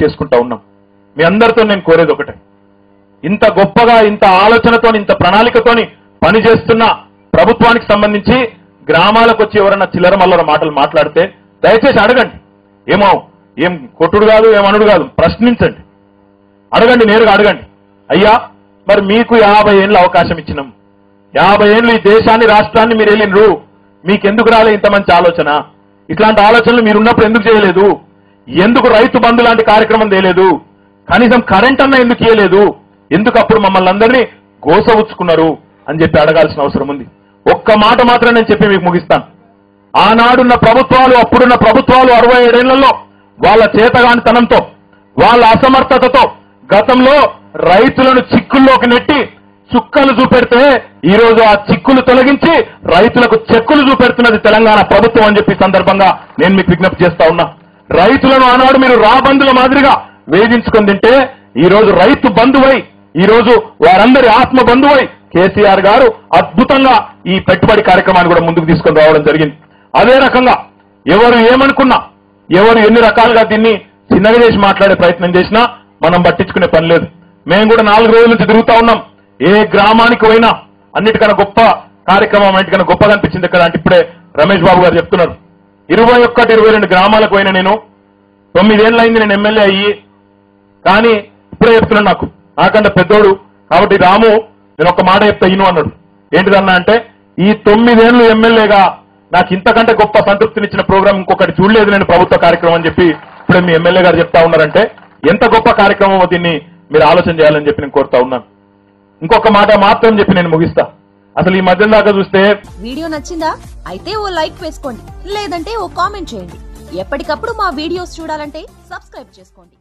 చేసుకుంటా ఉన్నాం. మీ అందరితో నేను కోరేది ఒకటే, ఇంత గొప్పగా ఇంత ఆలోచనతో ఇంత ప్రణాళికతోని పనిచేస్తున్న ప్రభుత్వానికి సంబంధించి గ్రామాలకు వచ్చి ఎవరన్నా చిల్లర మల్లర మాటలు మాట్లాడితే దయచేసి అడగండి. ఏం కొట్టుడు కాదు, ఏమనుడు కాదు, ప్రశ్నించండి, అడగండి, నేరుగా అడగండి. అయ్యా మరి మీకు 50 ఏళ్ళ అవకాశం ఇచ్చినాం, 50 ఏళ్ళు ఈ దేశాన్ని రాష్ట్రాన్ని మీరు వెళ్ళినరు, మీకెందుకు రాలే ఇంత మంచి ఆలోచన? ఇట్లాంటి ఆలోచనలు మీరున్నప్పుడు ఎందుకు చేయలేదు? ఎందుకు రైతు బంధు లాంటి కార్యక్రమం చేయలేదు? కనీసం కరెంట్ అన్న ఎందుకు ఇవ్వలేదు? ఎందుకు అప్పుడు మమ్మల్ని అందరినీ గోసవుచ్చుకున్నారు అని చెప్పి అడగాల్సిన అవసరం ఉంది. ఒక్క మాట మాత్రం నేను చెప్పి మీకు ముగిస్తాను. ఆనాడున్న ప్రభుత్వాలు, అప్పుడున్న ప్రభుత్వాలు 67 ఏళ్లలో వాళ్ళ చేతగానితనంతో, వాళ్ళ అసమర్థతతో గతంలో రైతులను చిక్కుల్లోకి నెట్టి చుక్కలు చూపెడితే ఈ రోజు ఆ చిక్కులు తొలగించి రైతులకు చెక్కులు చూపెడుతున్నది తెలంగాణ ప్రభుత్వం అని చెప్పి సందర్భంగా నేను మీకు విజ్ఞప్తి చేస్తా ఉన్నా. రైతులను ఆనాడు మీరు రాబందుల మాదిరిగా వేధించుకొని తింటే ఈ రోజు రైతు బంధువై, ఈ రోజు వారందరి ఆత్మ బంధువై కేసీఆర్ గారు అద్భుతంగా ఈ పెట్టుబడి కార్యక్రమాన్ని కూడా ముందుకు తీసుకొని రావడం జరిగింది. అదే రకంగా ఎవరు ఏమనుకున్నా, ఎవరు ఎన్ని రకాలుగా దీన్ని చిన్నగా చేసి మాట్లాడే ప్రయత్నం చేసినా మనం పట్టించుకునే పని లేదు. మేము కూడా 4 రోజుల నుంచి తిరుగుతా ఉన్నాం. ఏ గ్రామానికి పోయినా అన్నిటికన్నా గొప్ప కార్యక్రమం, అన్నిటికన్నా గొప్పగా అనిపించింది ఇక్కడ అంటే ఇప్పుడే రమేష్ బాబు గారు చెప్తున్నారు. 21, 22 గ్రామాలకు పోయినా నేను 9 ఏళ్ళు అయింది నేను ఎమ్మెల్యే అయ్యి. కానీ ఇప్పుడే చెప్తున్నాను, నాకంటే పెద్దోడు కాబట్టి రాము నేను ఒక మాట చెప్తా ఇను అన్నాడు. ఏంటిదన్నా అంటే ఈ 9 ఏళ్ళు ఎమ్మెల్యేగా నాకు ఇంతకంటే గొప్ప సంతృప్తినిచ్చిన ప్రోగ్రాం ఇంకొకటి చూడలేదు నేను ప్రభుత్వ కార్యక్రమం అని చెప్పి ఇప్పుడే మీ ఎమ్మెల్యే గారు చెప్తా ఉన్నారంటే ఎంత గొప్ప కార్యక్రమం దీన్ని మీరు ఆలోచన చేయాలని చెప్పి నేను కోరుతా ఉన్నాను. ఇంకొక మాట మాత్రం చెప్పి నేను ముగిస్తా. అసలు ఈ మధ్య దాకా చూస్తే వీడియో నచ్చిందా? అయితే ఓ లైక్ వేసుకోండి, లేదంటే ఓ కామెంట్ చేయండి. ఎప్పటికప్పుడు మా వీడియోస్ చూడాలంటే సబ్స్క్రైబ్ చేసుకోండి.